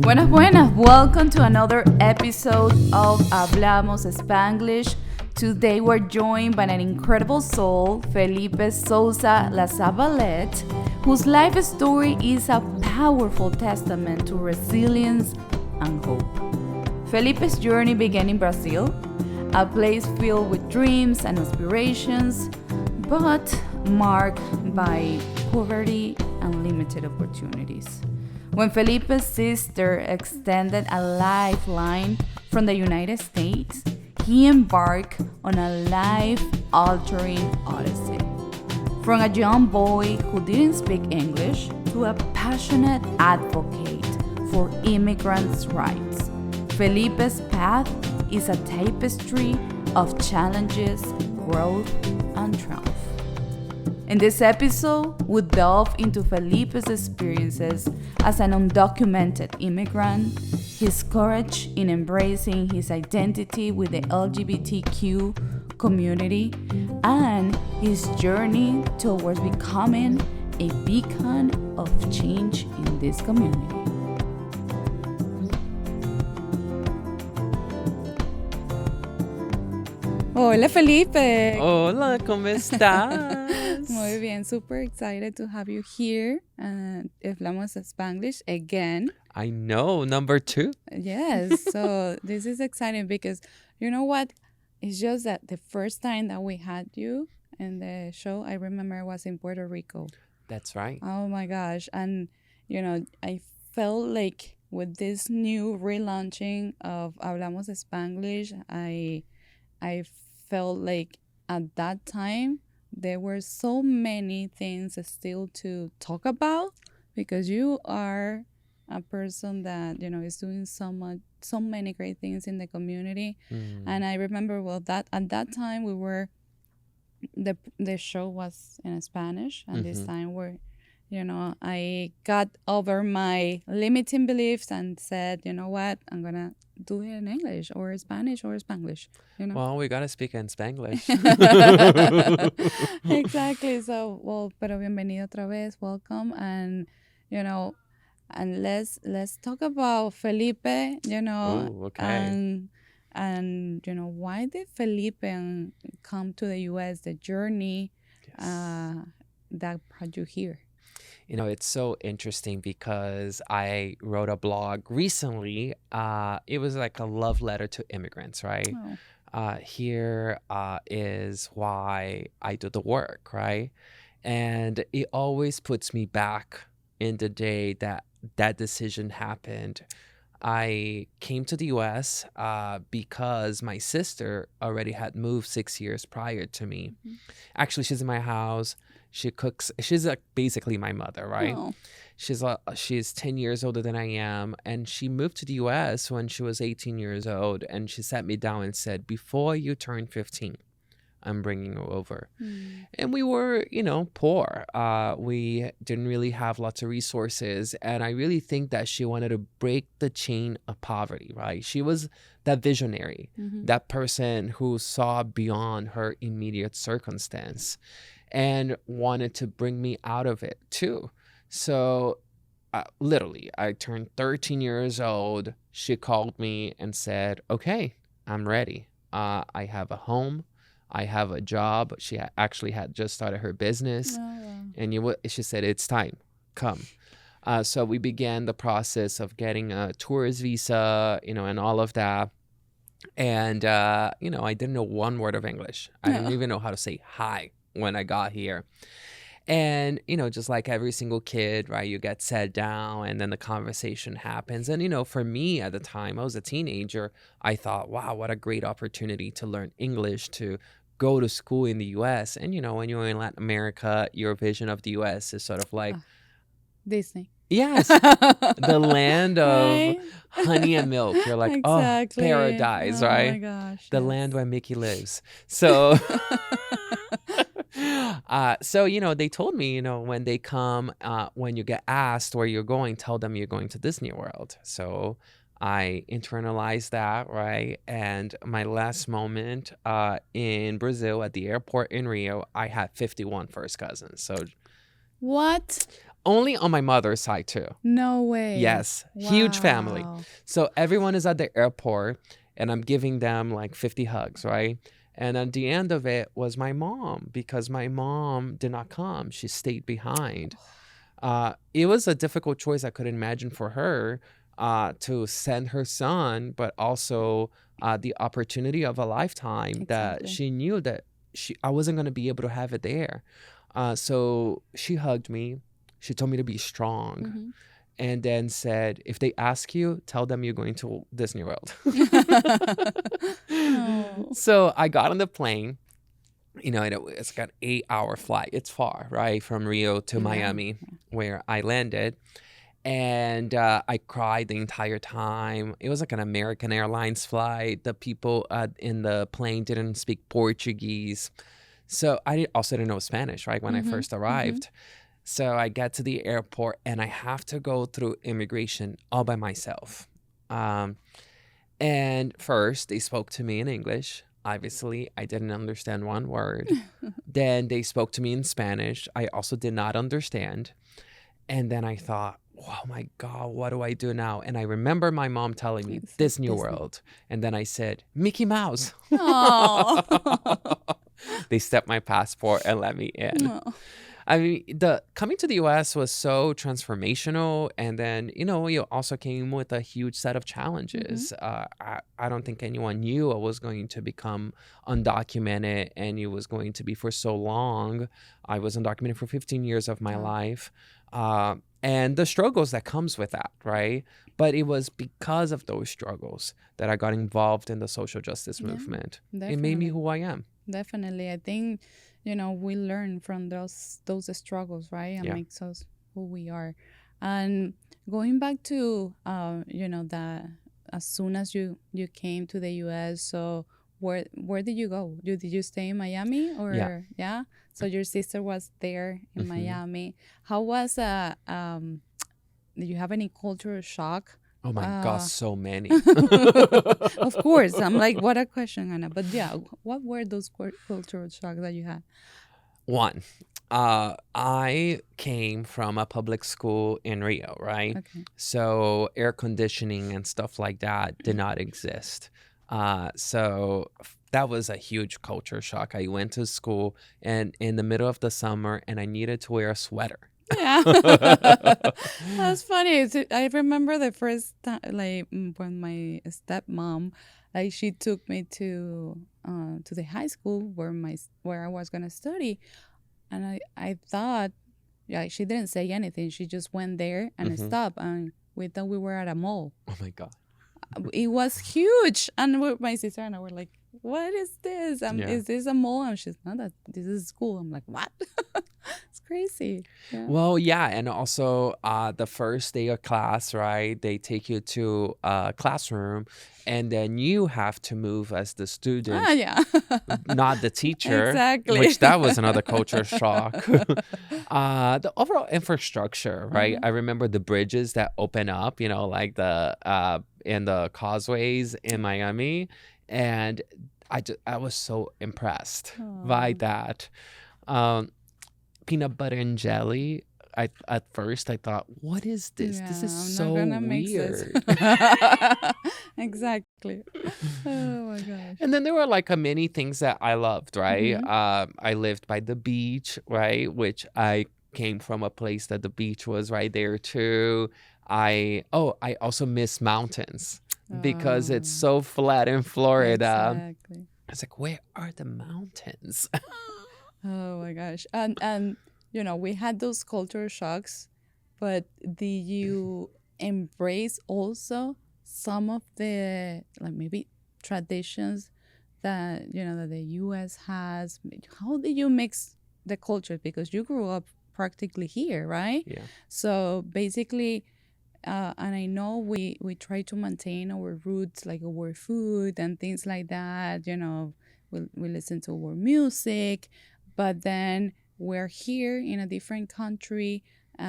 Buenas, buenas. Welcome to another episode of Hablamos Spanglish. Today we're joined by an incredible soul, Felipe Sousa-Lazaballet, whose life story is a powerful testament to resilience and hope. Felipe's journey began in Brazil, a place filled with dreams and aspirations, but marked by poverty and limited opportunities. When Felipe's sister extended a lifeline from the United States, he embarked on a life-altering odyssey. From a young boy who didn't speak English to a passionate advocate for immigrants' rights, Felipe's path is a tapestry of challenges, growth, and triumph. In this episode, we delve into Felipe's experiences as an undocumented immigrant, his courage in embracing his identity with the LGBTQ community, and his journey towards becoming a beacon of change in this community. Hola, Felipe. Hola, ¿cómo estás? Muy bien, super excited to have you here. Hablamos Spanglish again. I know, number 2. Yes, so this is exciting because you know what? It's just that the first time that we had you in the show, I remember was in Puerto Rico. That's right. Oh my gosh. And, you know, I felt like with this new relaunching of Hablamos Spanglish, I felt like at that time there were so many things still to talk about because you are a person that, you know, is doing so many great things in the community. And I remember, that at that time we were, the show was in Spanish, and this time I got over my limiting beliefs and said, you know what, I'm gonna do it in English or Spanish or Spanglish, you know. Well, we gotta speak in Spanglish. Exactly. So, pero bienvenido otra vez, welcome, and you know, and let's talk about Felipe, you know. Ooh, okay. And you know, why did Felipe come to the U.S., the journey that brought you here? You know, it's so interesting because I wrote a blog recently. It was like a love letter to immigrants, right? Oh. Here is why I do the work, right? And it always puts me back in the day that decision happened. I came to the U.S. Because my sister already had moved 6 years prior to me. Mm-hmm. Actually, she's in my house. She cooks. She's like basically my mother, right? Oh. She's 10 years older than I am, and she moved to the U.S. when she was 18 years old, and she sat me down and said, "Before you turn 15, I'm bringing you over." And we were, you know, poor. We didn't really have lots of resources, and I really think that she wanted to break the chain of poverty, right? She was that visionary, that person who saw beyond her immediate circumstance and wanted to bring me out of it too. So literally, I turned 13 years old. She called me and said, "Okay, I'm ready. I have a home. I have a job." She actually had just started her business. And she said, "It's time. Come." So we began the process of getting a tourist visa, you know, and all of that. And, you know, I didn't know one word of English. I didn't even know how to say hi when I got here. And, you know, just like every single kid, right, you get sat down and then the conversation happens. And, you know, for me at the time, I was a teenager. I thought, wow, what a great opportunity to learn English, to go to school in the U.S. And, you know, when you're in Latin America, your vision of the U.S. is sort of like Disney. Yes, the land of Right? honey and milk. You're like, Exactly. oh, paradise, Oh right? my gosh. The yes. land where Mickey lives. So, so, you know, they told me, you know, when they come, when you get asked where you're going, tell them you're going to Disney World. So I internalized that, right? And my last moment in Brazil at the airport in Rio, I had 51 first cousins. So What? Only on my mother's side too. No way. Yes, huge family. Wow. So everyone is at the airport and I'm giving them like 50 hugs, right? And at the end of it was my mom, because my mom did not come. She stayed behind. It was a difficult choice, I couldn't imagine, for her to send her son, but also the opportunity of a lifetime that Exactly. she knew that I wasn't going to be able to have it there. So she hugged me. She told me to be strong. Mhm. And then said, if they ask you, tell them you're going to Disney World. Oh. So I got on the plane. It's got an 8-hour flight. It's far, right? From Rio to Yeah. Miami, where I landed. And I cried the entire time. It was like an American Airlines flight. The people in the plane didn't speak Portuguese. So I also didn't know Spanish, right, when I first arrived. So I get to the airport and I have to go through immigration all by myself. And first, they spoke to me in English. Obviously, I didn't understand one word. Then they spoke to me in Spanish. I also did not understand. And then I thought, oh my God, what do I do now? And I remember my mom telling me, It's Disney Disney. World. And then I said, Mickey Mouse. Oh. They stepped my passport and let me in. Oh. I mean, the coming to the US was so transformational. And then, you also came with a huge set of challenges. I don't think anyone knew I was going to become undocumented, and it was going to be for so long. I was undocumented for 15 years of my life. And the struggles that comes with that, right? But it was because of those struggles that I got involved in the social justice movement. It made me Definitely. who I am. Definitely. I think, we learn from those struggles, right? And Yeah. makes us who we are. And going back to, that as soon as you came to the US, so where did you go? Did you stay in Miami or Yeah. yeah? So your sister was there in Mhm. Miami. How was did you have any cultural shock? Oh my God, so many. Of course. I'm like, what a question, Anna. But yeah, what were those cultural shocks that you had? One, I came from a public school in Rio, right? Okay. So air conditioning and stuff like that did not exist. So that was a huge culture shock. I went to school and in the middle of the summer, and I needed to wear a sweater. Yeah. That's funny. I remember the first time, like when my stepmom, like she took me to the high school where I was gonna study, and I thought, yeah, she didn't say anything. She just went there and stopped, and we thought we were at a mall. Oh my God. It was huge, and my sister and I were like, "What is this? Yeah. Is this a mall?" And she's not. That this is school. I'm like, "What?" It's crazy. Yeah. Well, yeah, and also the first day of class, right? They take you to a classroom, and then you have to move as the student, Yeah. not the teacher. Exactly. Which that was another culture shock. The overall infrastructure, right? I remember the bridges that open up, like the in the causeways in Miami, and I was so impressed by that. Um, Peanut butter and jelly. At first I thought, what is this? This is I'm so not gonna mix this. weird. Exactly. Oh my gosh. And then there were like many things that I loved, right? Mhm. I lived by the beach, right? Which I came from a place that the beach was right there too. I also miss mountains because it's so flat in Florida. Exactly. I was like, where are the mountains? Oh my gosh. And we had those culture shocks, but did you embrace also some of the like maybe traditions that the US has? How did you mix the cultures? Because you grew up practically here, right? Yeah. So basically, and I know we try to maintain our roots, like our food and things like that. We listen to our music, but then we're here in a different country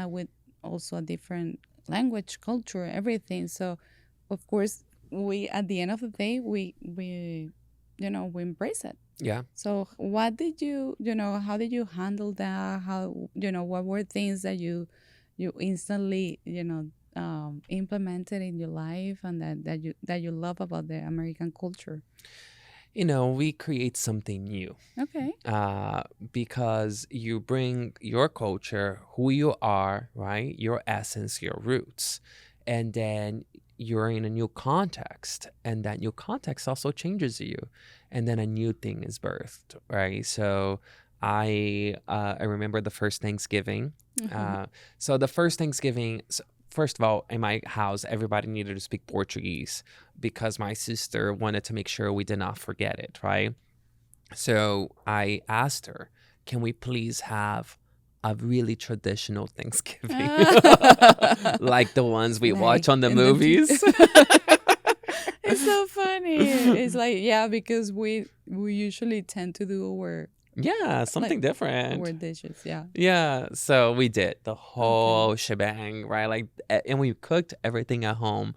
with also a different language, culture, everything. So, of course, we at the end of the day we embrace it. Yeah. So, what did how did you handle that? How what were things that you instantly, implement it in your life, and that you love about the American culture? We create something new Okay. because you bring your culture, who you are, right? Your essence, your roots. And then you're in a new context. And that new context also changes you. And then a new thing is birthed, right? So I remember the first Thanksgiving. So the first Thanksgiving, first of all, in my house, everybody needed to speak Portuguese because my sister wanted to make sure we did not forget it, right? So I asked her, can we please have a really traditional Thanksgiving like the ones we watch Like on the in the movies? It's so funny. It's like, yeah, because we usually tend to do Yeah, something like different. our dishes. Yeah. Yeah, so we did the Okay. whole shebang, right? Like, and we cooked everything at home.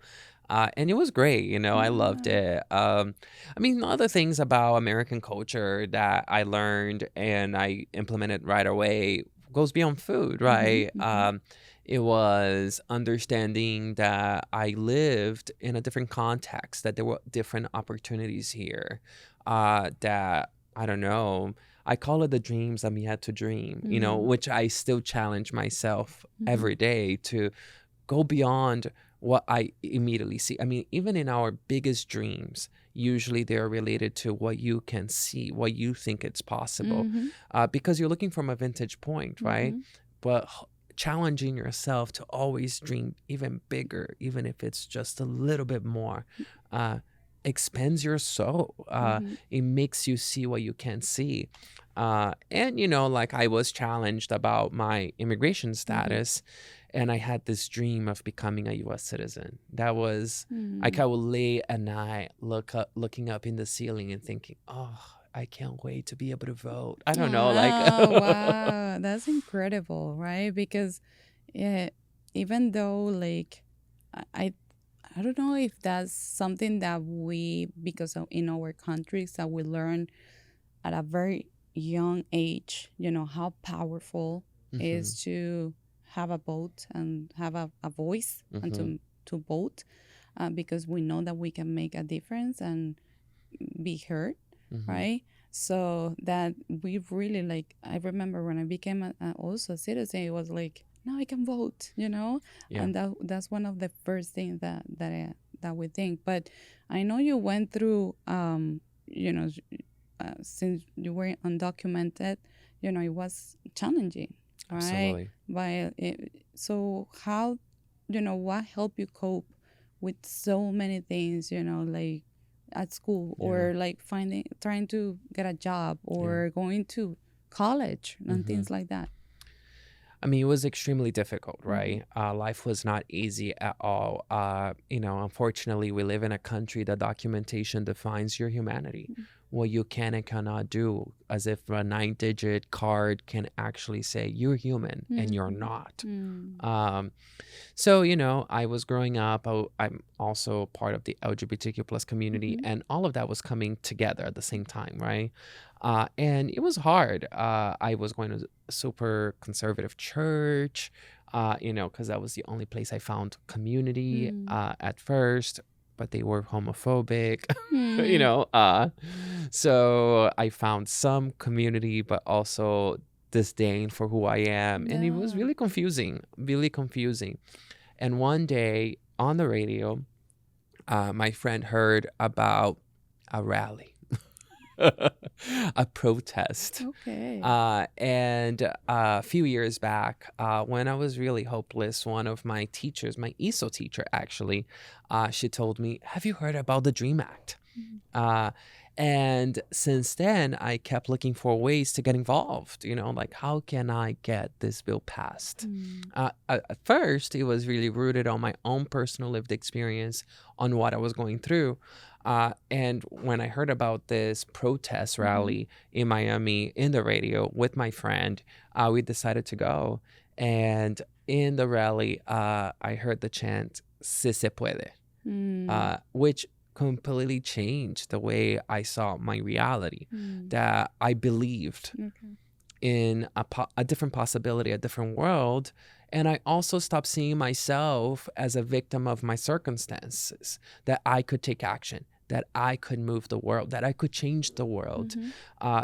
And it was great, I loved Yeah. it. I mean, other things about American culture that I learned and I implemented right away goes beyond food, Mm-hmm, right? mm-hmm. It was understanding that I lived in a different context, that there were different opportunities here, that, I don't know, I call it the dreams I'm yet to dream, which I still challenge myself Mm-hmm. every day to go beyond what I immediately see. I mean, even in our biggest dreams, usually they're related to what you can see, what you think it's possible, Mm-hmm. because you're looking from a vintage point, right? Mm-hmm. But challenging yourself to always dream even bigger, even if it's just a little bit more, expands your soul. Mm-hmm. It makes you see what you can't see. And, like I was challenged about my immigration Mm-hmm. status, and I had this dream of becoming a U.S. citizen. That was, like, Mm. I would lay at night, looking up in the ceiling and thinking, oh, I can't wait to be able to vote. I don't know, like, Oh, wow. That's incredible, right? Because yeah, even though like I I I don't know if that's something that because of in our countries that we learn at a very young age, how powerful hmm is to have a vote and have a voice and hmm to vote, because we know that we can make a difference and be heard, hmm right? So that we really like. I remember when I became also a citizen, it was like now I can vote, Yeah. and that's one of the first things that we think. But I know you went through, since you were undocumented, it was challenging, right? Absolutely. So how, what helped you cope with so many things, like at school, Yeah. or like trying to get a job, Yeah. or going to college and hmm things like that? I mean, it was extremely difficult, Mm-hmm. right? Life was not easy at all. Unfortunately, we live in a country that documentation defines your humanity, what you can and cannot do, as if a 9-digit card can actually say you're human and you're not. Mm-hmm. Um, I was growing up. I'm also part of the LGBTQ plus community, Mm-hmm. and all of that was coming together at the same time, right? And it was hard. I was going to a super conservative church, because that was the only place I found community at first, but they were homophobic, you Mm-hmm. know. So I found some community, but also disdain for who I am. And it was Yeah. really confusing, really confusing. And one day on the radio, my friend heard about a rally, a protest. Okay. And a few years back, when I was really hopeless, one of my teachers, my ESO teacher actually, she told me, have you heard about the DREAM Act? Uh, and since then, I kept looking for ways to get involved, like how can I get this bill passed? Mm-hmm. At first, it was really rooted on my own personal lived experience on what I was going through. And when I heard about this protest Mm-hmm. rally in Miami in the radio with my friend, we decided to go. And in the rally, I heard the chant, "Si se puede," Mm-hmm. which completely changed the way I saw my reality, Mm-hmm. that I believed Okay. in a different possibility, a different world. And I also stopped seeing myself as a victim of my circumstances, that I could take action, that I could move the world, that I could change the world.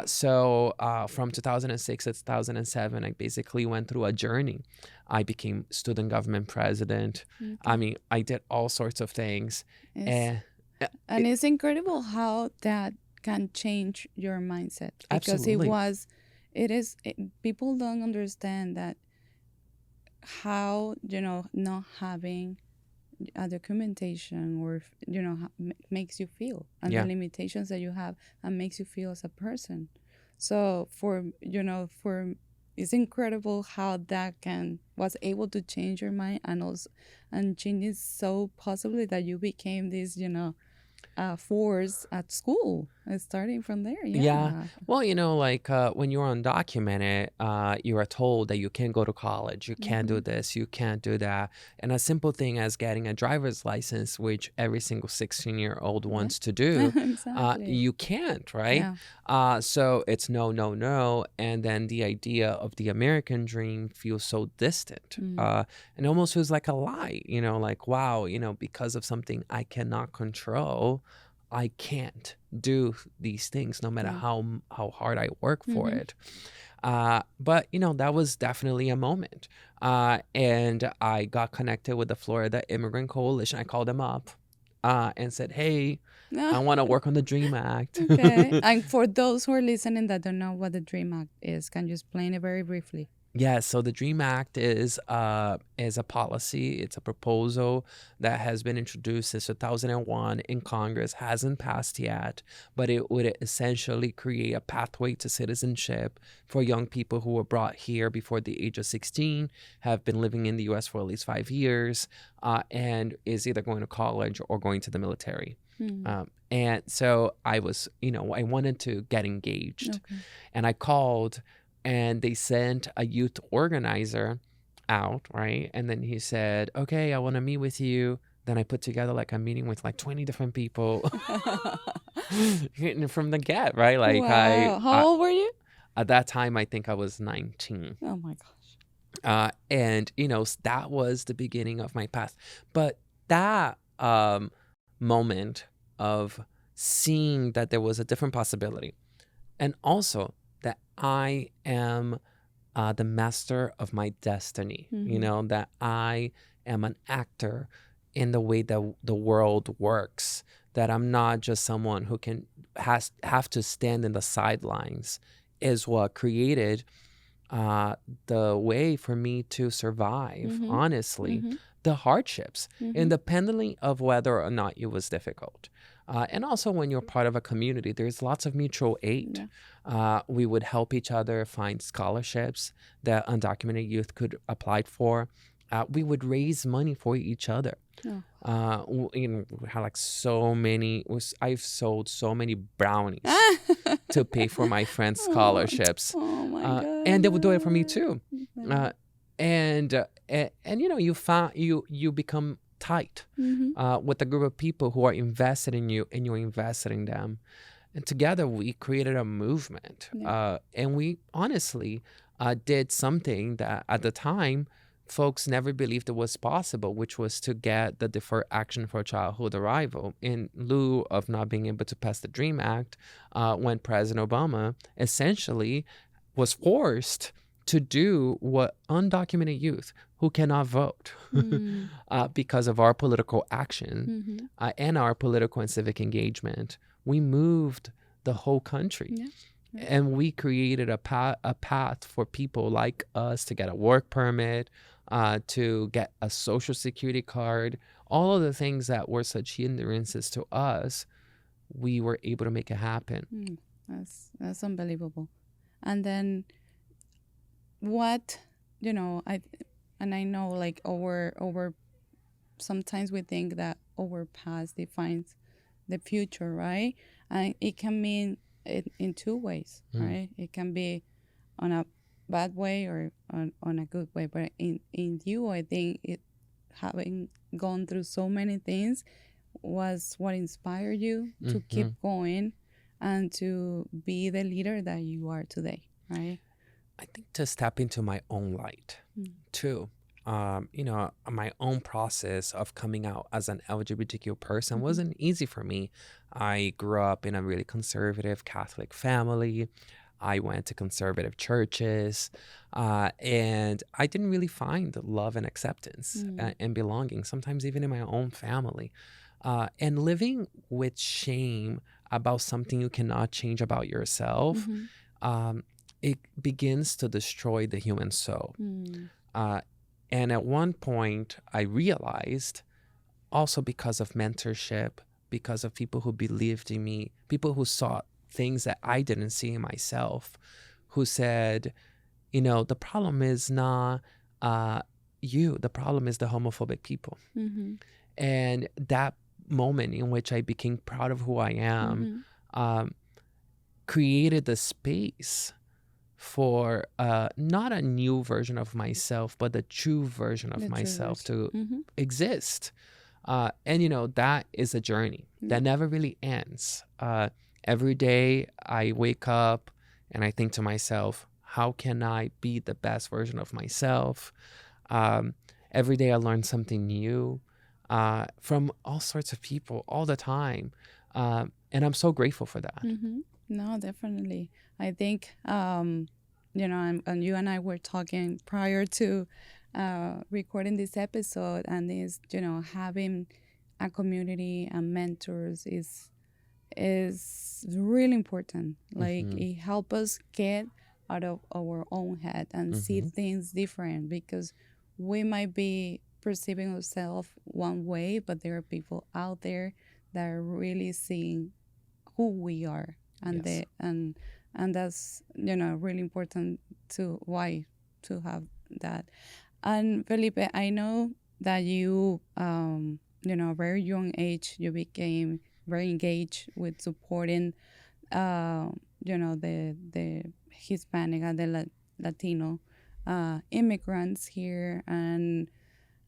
So from 2006 to 2007, I basically went through a journey. I became student government president. I mean, I did all sorts of things. And it's incredible how that can change your mindset. Because absolutely. People don't understand that how, not having a documentation or, makes you feel, and Yeah. the limitations that you have and makes you feel as a person. So it's incredible how that was able to change your mind, and change it so possibly that you became this, force at school, starting from there. Yeah. Well, like when you're undocumented, you are told that you can't go to college, you can't do this, you can't do that. And a simple thing as getting a driver's license, which every single 16-year-old wants to do, Exactly. you can't, right? So it's no, no, no. And then the idea of the American dream feels so distant. And almost feels like a lie, like, wow, because of something I cannot control, I can't do these things no matter how hard I work for it. But, that was definitely a moment. And I got connected with the Florida Immigrant Coalition. I called them up and said, hey, I want to work on the DREAM Act. Okay. And for those who are listening that don't know what the DREAM Act is, can you explain it very briefly? Yeah, so the DREAM Act is a policy. It's a proposal that has been introduced since 2001 in Congress, hasn't passed yet, but it would essentially create a pathway to citizenship for young people who were brought here before the age of 16, have been living in the U.S. for at least 5 years, and is either going to college or going to the military. And so I was, I wanted to get engaged, and I called. And they sent a youth organizer out, right? And then he said, okay, I want to meet with you. Then I put together like a meeting with like 20 different people from the get, right? Like wow. How old were you? At that time, I think I was 19. Oh my gosh. And, that was the beginning of my path. But that moment of seeing that there was a different possibility, and also that I am the master of my destiny, that I am an actor in the way that the world works, that I'm not just someone who have to stand in the sidelines, is what created the way for me to survive, honestly, the hardships, independently of whether or not it was difficult. And also when you're part of a community, there's lots of mutual aid. We would help each other find scholarships that undocumented youth could apply for. We would raise money for each other. We had like I've sold so many brownies to pay for my friends' scholarships. Oh my God. And they would do it for me too. And you become tight with a group of people who are invested in you, and you're invested in them. And together we created a movement. And we honestly did something that at the time folks never believed it was possible, which was to get the deferred action for childhood arrival in lieu of not being able to pass the DREAM Act, when President Obama essentially was forced to do what undocumented youth who cannot vote because of our political action and our political and civic engagement, we moved the whole country. And we created a path for people like us to get a work permit, to get a social security card, all of the things that were such hindrances to us, we were able to make it happen. That's unbelievable. And then what, I know like over sometimes we think that our past defines the future, right? And it can mean it in two ways, right? It can be on a bad way or on a good way. But in you, I think having gone through so many things was what inspired you to keep going and to be the leader that you are today, right? I think to step into my own light too. My own process of coming out as an LGBTQ person wasn't easy for me. I grew up in a really conservative Catholic family. I went to conservative churches, and I didn't really find love and acceptance and belonging, sometimes even in my own family. And living with shame about something you cannot change about yourself, it begins to destroy the human soul. And at one point, I realized, also because of mentorship, because of people who believed in me, people who saw things that I didn't see in myself, who said, the problem is not you, the problem is the homophobic people. And that moment in which I became proud of who I am created the space for not a new version of myself, but the true version of myself to exist. And that is a journey that never really ends. Every day I wake up and I think to myself, how can I be the best version of myself? Every day I learn something new from all sorts of people all the time. And I'm so grateful for that. No, definitely. I think, and you and I were talking prior to recording this episode, and is, having a community and mentors is really important. Like, it helps us get out of our own head and see things different, because we might be perceiving ourselves one way, but there are people out there that are really seeing who we are, and and that's really important to have that. And Felipe, I know that you very young age you became very engaged with supporting the Hispanic and the Latino immigrants here, and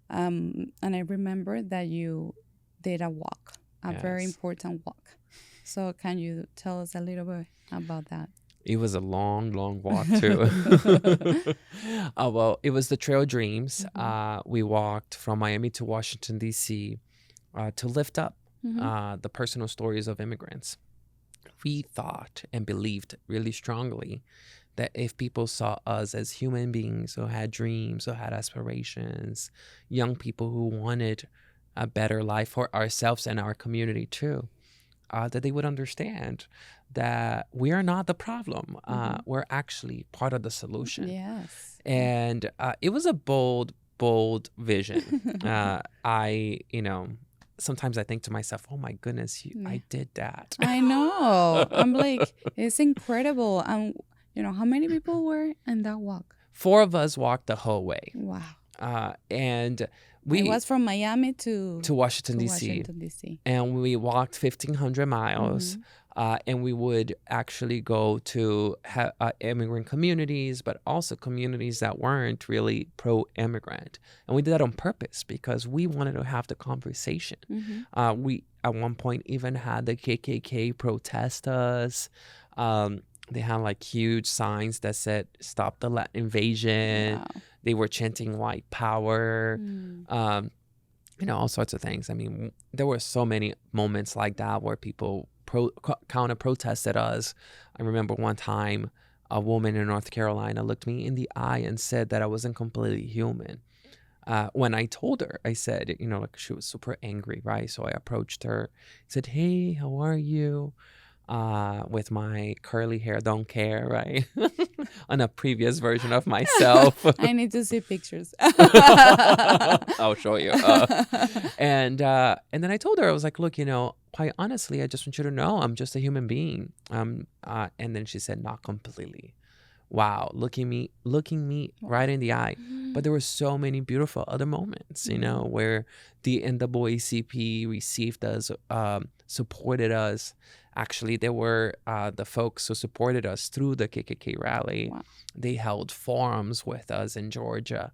I remember that you did a walk, a very important walk. So can you tell us a little bit about that? It was a long, long walk too. Well, it was the Trail Dreams. We walked from Miami to Washington, D.C. To lift up the personal stories of immigrants. We thought and believed really strongly that if people saw us as human beings who had dreams, who had aspirations, young people who wanted a better life for ourselves and our community too, that they would understand that we are not the problem. We're actually part of the solution. Yes. And it was a bold vision. Sometimes I think to myself, oh my goodness, I did that. I know. I'm like, it's incredible. And how many people were in that walk? 4 of us walked the whole way. Wow. And it was from Miami to Washington, D.C. And we walked 1,500 miles. And we would actually go to immigrant communities, but also communities that weren't really pro-immigrant. And we did that on purpose because we wanted to have the conversation. We, at one point, even had the KKK protest us. They had like huge signs that said, "Stop the Latin invasion." Wow. They were chanting white power. All sorts of things. I mean, there were so many moments like that where people counter-protested us. I remember one time a woman in North Carolina looked me in the eye and said that I wasn't completely human. When I told her, I said, she was super angry, right? So I approached her, said, "Hey, how are you?" With my curly hair, don't care, right? On a previous version of myself. I need to see pictures. I'll show you. And then I told her, I was like, look, quite honestly, I just want you to know I'm just a human being. And then she said, not completely. Wow, looking me right in the eye. But there were so many beautiful other moments, where the NAACP received us, supported us. Actually, there were the folks who supported us through the KKK rally. Wow. They held forums with us in Georgia.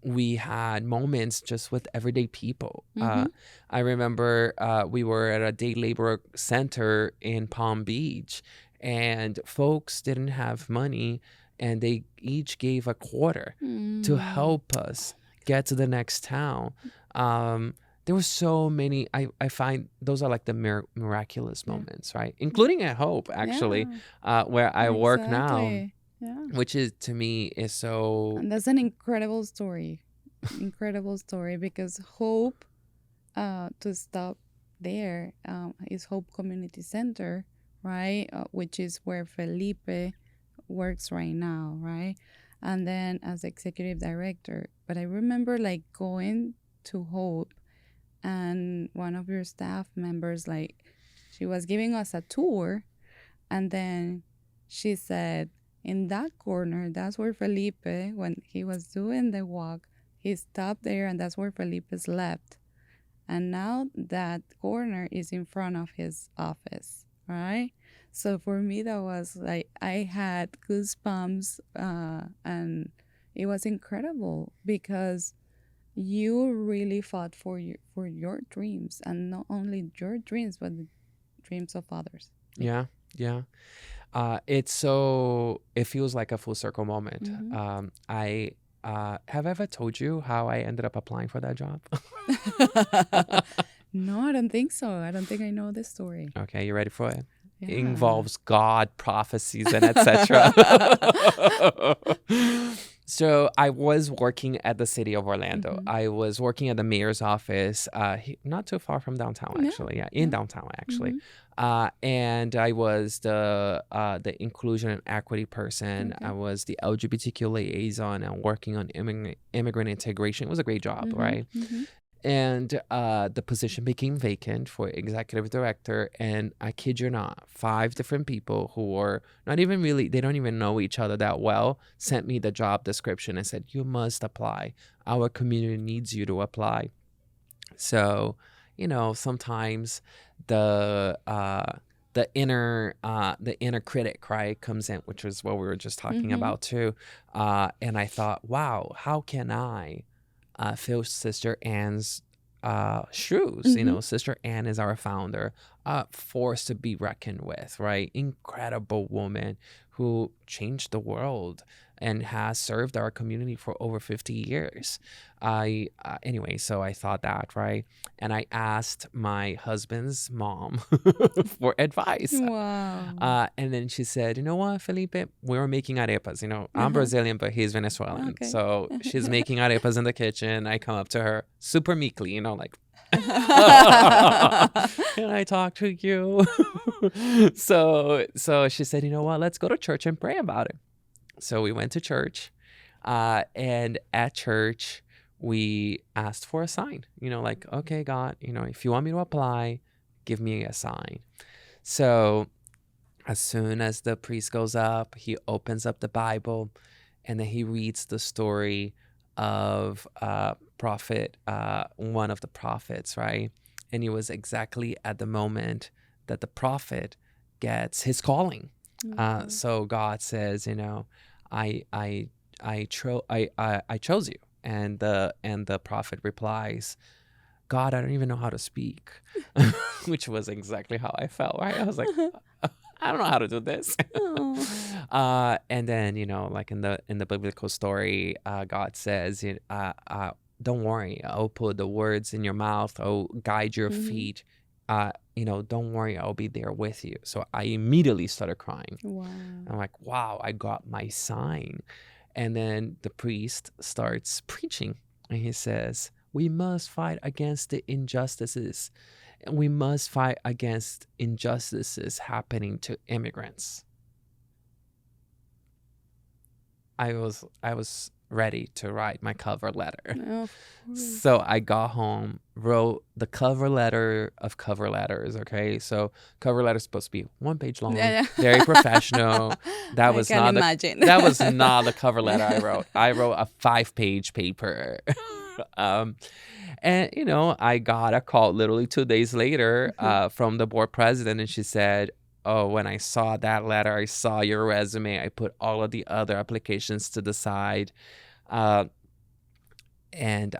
We had moments just with everyday people. I remember we were at a day labor center in Palm Beach, and folks didn't have money, and they each gave a quarter to help us get to the next town. There were so many. I find those are like the miraculous moments, right? Including at Hope, actually, where I work now, which is, to me, is so. And that's an incredible story. Incredible story, because Hope, to stop there, is Hope Community Center, right? Which is where Felipe works right now, right? And then as executive director. But I remember like going to Hope, and one of your staff members, like, she was giving us a tour, and then she said, in that corner, that's where Felipe, when he was doing the walk, he stopped there, and that's where Felipe slept. And now that corner is in front of his office, right? So for me, that was like, I had goosebumps, and it was incredible, because you really fought for your dreams, and not only your dreams, but the dreams of others. Yeah. It feels like a full circle moment. I have ever told you how I ended up applying for that job? No, I don't think so. I don't think I know this story. Okay, you ready for it? Yeah. It involves God, prophecies, and etc. So I was working at the city of Orlando. I was working at the mayor's office, not too far from downtown, actually. In downtown, actually. And I was the inclusion and equity person. I was the LGBTQ liaison and working on immigrant integration. It was a great job, right? And the position became vacant for executive director. And I kid you not, 5 different people who were not even really, they don't even know each other that well, sent me the job description and said, you must apply. Our community needs you to apply. So, sometimes the inner critic, right, comes in, which is what we were just talking about too. And I thought, wow, how can I fill Sister Anne's shoes? Sister Anne is our founder, force to be reckoned with, right? Incredible woman who changed the world and has served our community for over 50 years. Anyway, so I thought that, right? And I asked my husband's mom for advice. Wow. And then she said, you know what, Felipe, we were making arepas. I'm Brazilian, but he's Venezuelan. Okay. So she's making arepas in the kitchen. I come up to her super meekly, like, can I talk to you? So she said, you know what, let's go to church and pray about it. So we went to church, and at church, we asked for a sign, like, okay, God, if you want me to apply, give me a sign. So as soon as the priest goes up, he opens up the Bible, and then he reads the story of prophet, one of the prophets, right? And it was exactly at the moment that the prophet gets his calling. So God says, I chose you, and the prophet replies, God, I don't even know how to speak, which was exactly how I felt. Right? I was like, I don't know how to do this. And then like in the biblical story, God says, don't worry, I'll put the words in your mouth, I'll guide your feet. Don't worry, I'll be there with you. So I immediately started crying. Wow. I'm like, wow, I got my sign. And then the priest starts preaching, and he says, we must fight against the injustices. And we must fight against injustices happening to immigrants. I was ready to write my cover letter. So I got home, wrote the cover letter of cover letters, okay? So cover letter is supposed to be 1 page long, very professional. That was not the cover letter I wrote. I wrote a 5-page paper. And, I got a call literally 2 days later from the board president, and she said, oh, when I saw that letter, I saw your resume. I put all of the other applications to the side. And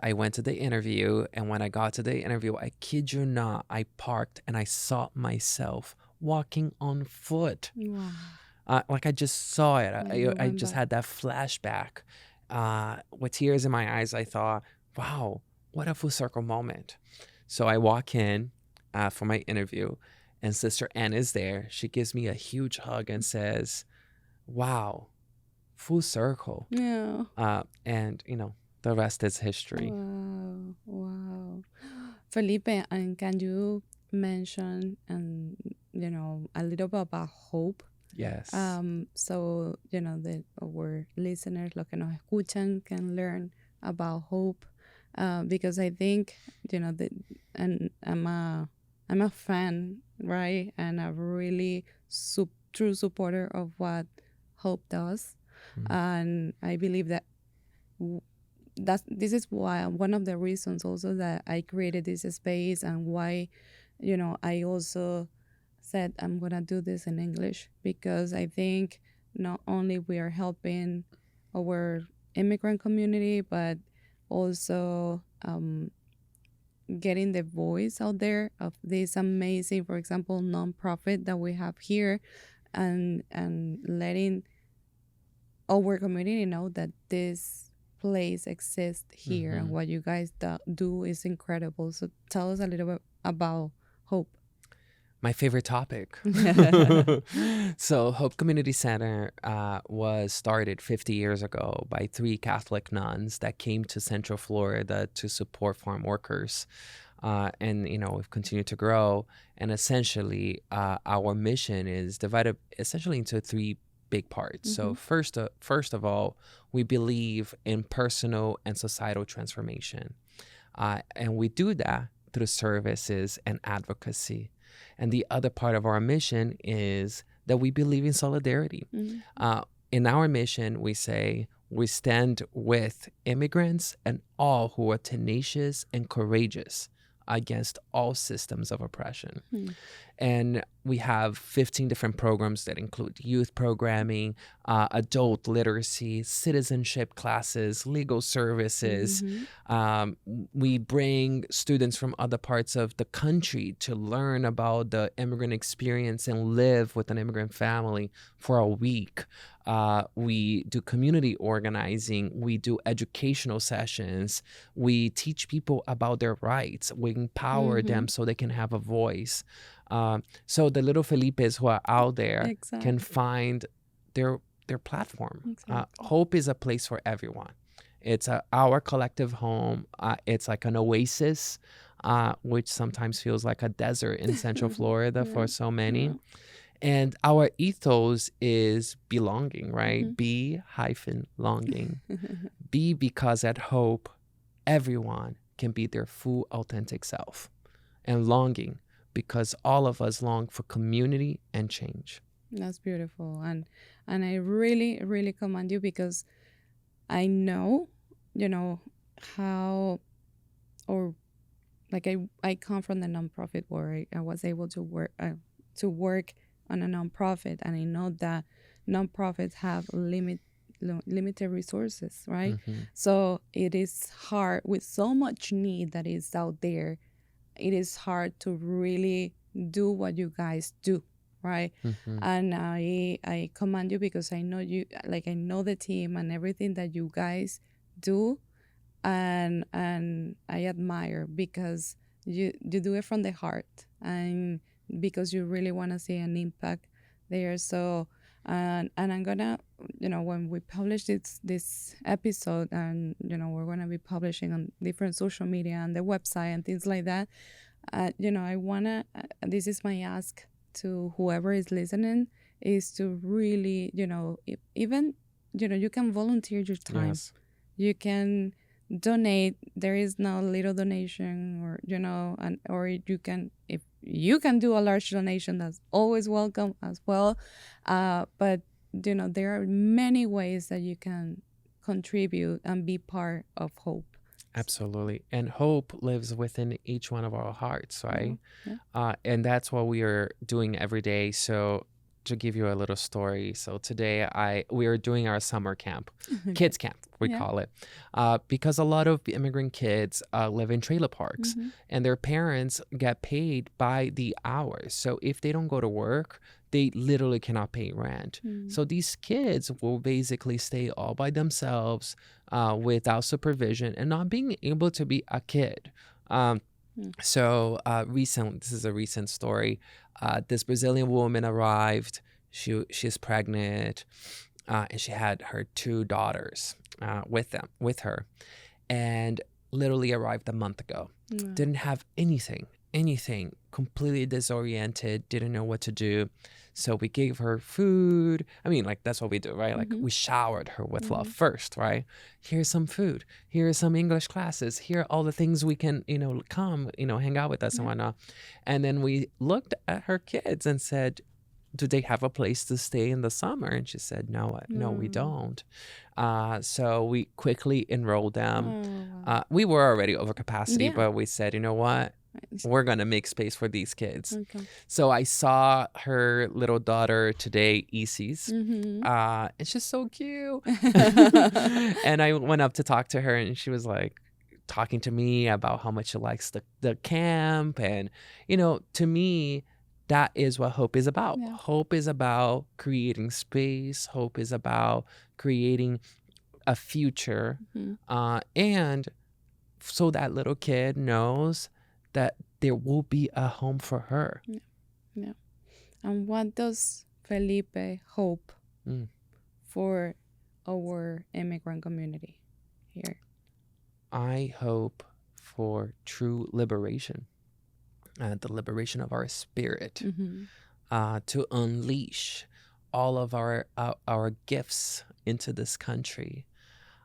I went to the interview. And when I got to the interview, I kid you not, I parked and I saw myself walking on foot. Wow. Like I just saw it. When you I went just back. had that flashback. With tears in my eyes, I thought, wow, what a full circle moment. So I walk in for my interview, and Sister Ann is there. She gives me a huge hug and says, wow, full circle. Yeah. And, the rest is history. Wow. Wow. Felipe, and can you mention a little bit about hope? Yes. So, that our listeners, los que nos escuchan, can learn about hope. Because I think, that, and I'm a fan, right? And a really true supporter of what hope does. And I believe that this is why one of the reasons also that I created this space, and why I also said I'm gonna do this in English, because I think not only we are helping our immigrant community, but also getting the voice out there of this amazing, for example, nonprofit that we have here, and letting our community know that this place exists here, and what you guys do is incredible. So tell us a little bit about hope. My favorite topic. So Hope Community Center was started 50 years ago by 3 Catholic nuns that came to Central Florida to support farm workers. And, we've continued to grow. And essentially, our mission is divided essentially into 3 big parts. So first of all, we believe in personal and societal transformation. And we do that through services and advocacy. And the other part of our mission is that we believe in solidarity. In our mission, we say we stand with immigrants and all who are tenacious and courageous against all systems of oppression. And we have 15 different programs that include youth programming, adult literacy, citizenship classes, legal services. We bring students from other parts of the country to learn about the immigrant experience and live with an immigrant family for a week. We do community organizing. We do educational sessions. We teach people about their rights. We empower them so they can have a voice. So the little Felipes who are out there can find their platform. Hope is a place for everyone. It's our collective home. It's like an oasis, which sometimes feels like a desert in Central Florida for so many. And our ethos is belonging, right? Be-longing. Be because at Hope, everyone can be their full authentic self. And longing because all of us long for community and change. That's beautiful. And I really, really commend you, because I know, how, or like I come from the nonprofit where I was able to work on a nonprofit, and I know that nonprofits have limited resources, right? So it is hard with so much need that is out there. It is hard to really do what you guys do, right? And I commend you, because I know you, like I know the team and everything that you guys do, and I admire, because you do it from the heart, and because you really want to see an impact there. So and I'm gonna, when we publish this episode, and we're gonna be publishing on different social media and the website and things like that, I wanna, this is my ask to whoever is listening, is to really, even you can volunteer your time. You can donate. There is no little donation, or or you can, if you can do a large donation, that's always welcome as well. But there are many ways that you can contribute and be part of Hope. Absolutely. And hope lives within each one of our hearts, right? And that's what we are doing every day. So to give you a little story. So today we are doing our summer camp, kids camp, we call it, because a lot of immigrant kids live in trailer parks, and their parents get paid by the hours. So if they don't go to work, they literally cannot pay rent. So these kids will basically stay all by themselves without supervision and not being able to be a kid. So this is a recent story. This Brazilian woman arrived. She's pregnant, and she had her 2 daughters with her, and literally arrived a month ago. Didn't have anything, completely disoriented, didn't know what to do. So we gave her food. I mean, like, that's what we do, right? Like, we showered her with love first, right? Here's some food. Here are some English classes. Here are all the things we can, come, hang out with us and whatnot. And then we looked at her kids and said, do they have a place to stay in the summer? And she said, no, we don't. So we quickly enrolled them. We were already over capacity, but we said, you know what? We're going to make space for these kids. Okay. So I saw her little daughter today, Isis. And she's so cute. And I went up to talk to her, and she was like talking to me about how much she likes the camp. And, to me, that is what hope is about. Yeah. Hope is about creating space. Hope is about creating a future. And so that little kid knows that there will be a home for her. Yeah. And what does Felipe hope for our immigrant community here? I hope for true liberation, the liberation of our spirit, to unleash all of our gifts into this country.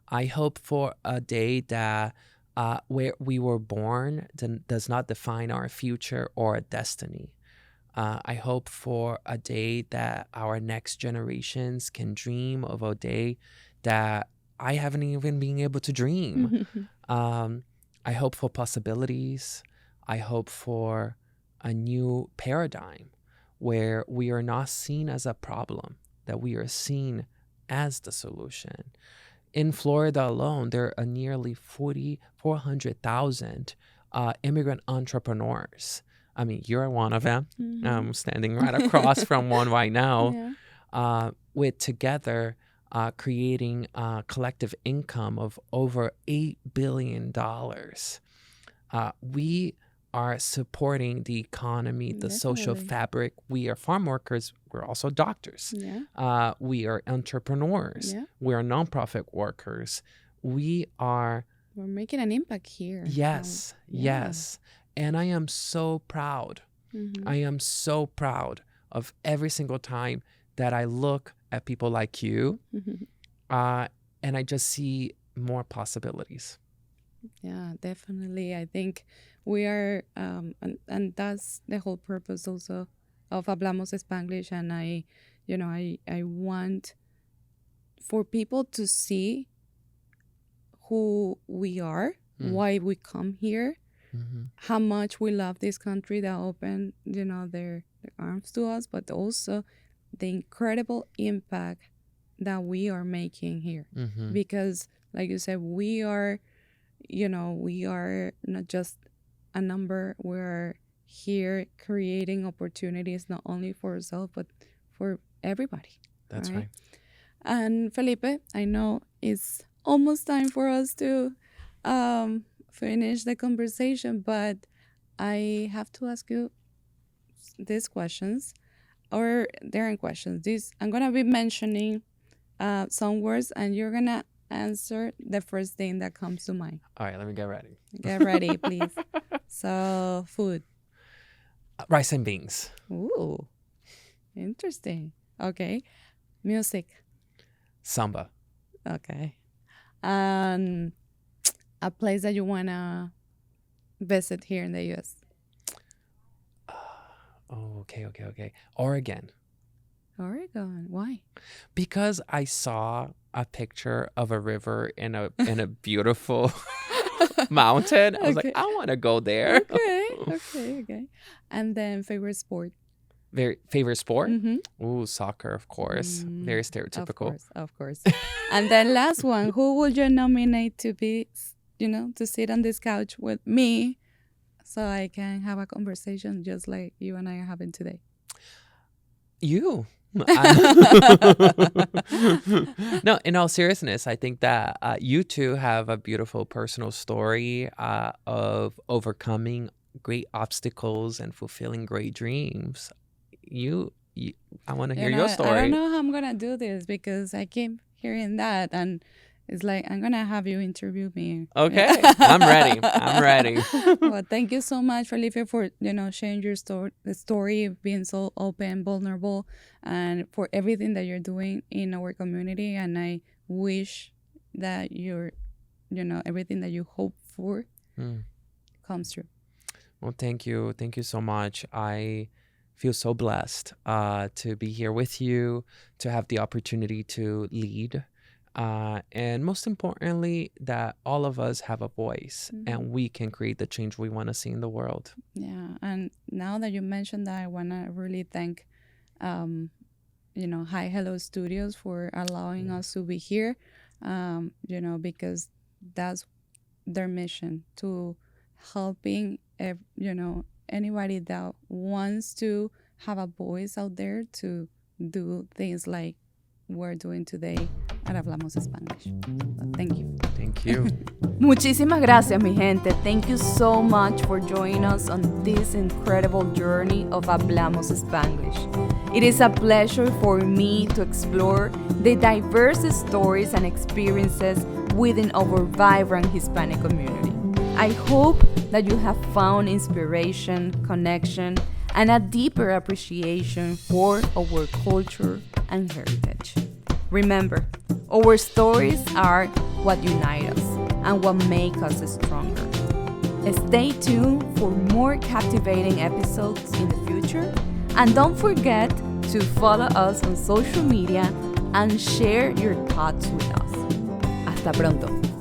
I hope for a day that where we were born does not define our future or destiny. I hope for a day that our next generations can dream of a day that I haven't even been able to dream. I hope for possibilities. I hope for a new paradigm where we are not seen as a problem, that we are seen as the solution. In Florida alone, there are nearly 400,000 immigrant entrepreneurs. I mean, you're one of them. I'm standing right across from one right now, with together creating a collective income of over $8 billion. We are supporting the economy, the social fabric. We are farm workers. We're also doctors. We are entrepreneurs. We are nonprofit workers. We're making an impact here. Yes. And I am so proud. I am so proud of every single time that I look at people like you, and I just see more possibilities. Yeah, definitely. I think we are, and that's the whole purpose also of Hablamos Spanglish. And I want for people to see who we are, why we come here, how much we love this country that opened, their arms to us, but also the incredible impact that we are making here. Because, like you said, we are not just a number. We're here creating opportunities not only for ourselves, but for everybody. That's right. And Felipe, I know it's almost time for us to finish the conversation, but I have to ask you these questions, or there are questions. I'm going to be mentioning some words, and you're going to answer the first thing that comes to mind. All right, let me get ready. Get ready, please. So, food. Rice and beans. Ooh, interesting. Okay. Music. Samba. Okay. A place that you want to visit here in the U.S. Okay. Oregon. Why? Because I saw a picture of a river in a beautiful mountain. I was like, I want to go there. Okay. And then favorite sport? Very favorite sport? Mm-hmm. Ooh, soccer, of course. Very stereotypical. Of course. And then last one, who would you nominate to be, to sit on this couch with me so I can have a conversation just like you and I are having today? You. No, in all seriousness, I think that you two have a beautiful personal story of overcoming great obstacles and fulfilling great dreams. I want to hear your story. I don't know how I'm gonna do this because I keep hearing that, and it's like I'm gonna have you interview me. Okay, I'm ready. I'm ready. Well, thank you so much, Felipe, for sharing your story, being so open, vulnerable, and for everything that you're doing in our community. And I wish that everything that you hope for comes true. Well, thank you so much. I feel so blessed to be here with you, to have the opportunity to lead. And most importantly, that all of us have a voice and we can create the change we want to see in the world. Yeah. And now that you mentioned that, I want to really thank, Hi Hello Studios for allowing us to be here, because that's their mission, to helping, anybody that wants to have a voice out there to do things like we're doing today at Hablamos Spanish. But thank you. Thank you. Muchísimas gracias, mi gente. Thank you so much for joining us on this incredible journey of Hablamos Spanglish. It is a pleasure for me to explore the diverse stories and experiences within our vibrant Hispanic community. I hope that you have found inspiration, connection, and a deeper appreciation for our culture and heritage. Remember, our stories are what unite us and what make us stronger. Stay tuned for more captivating episodes in the future, and don't forget to follow us on social media and share your thoughts with us. Hasta pronto.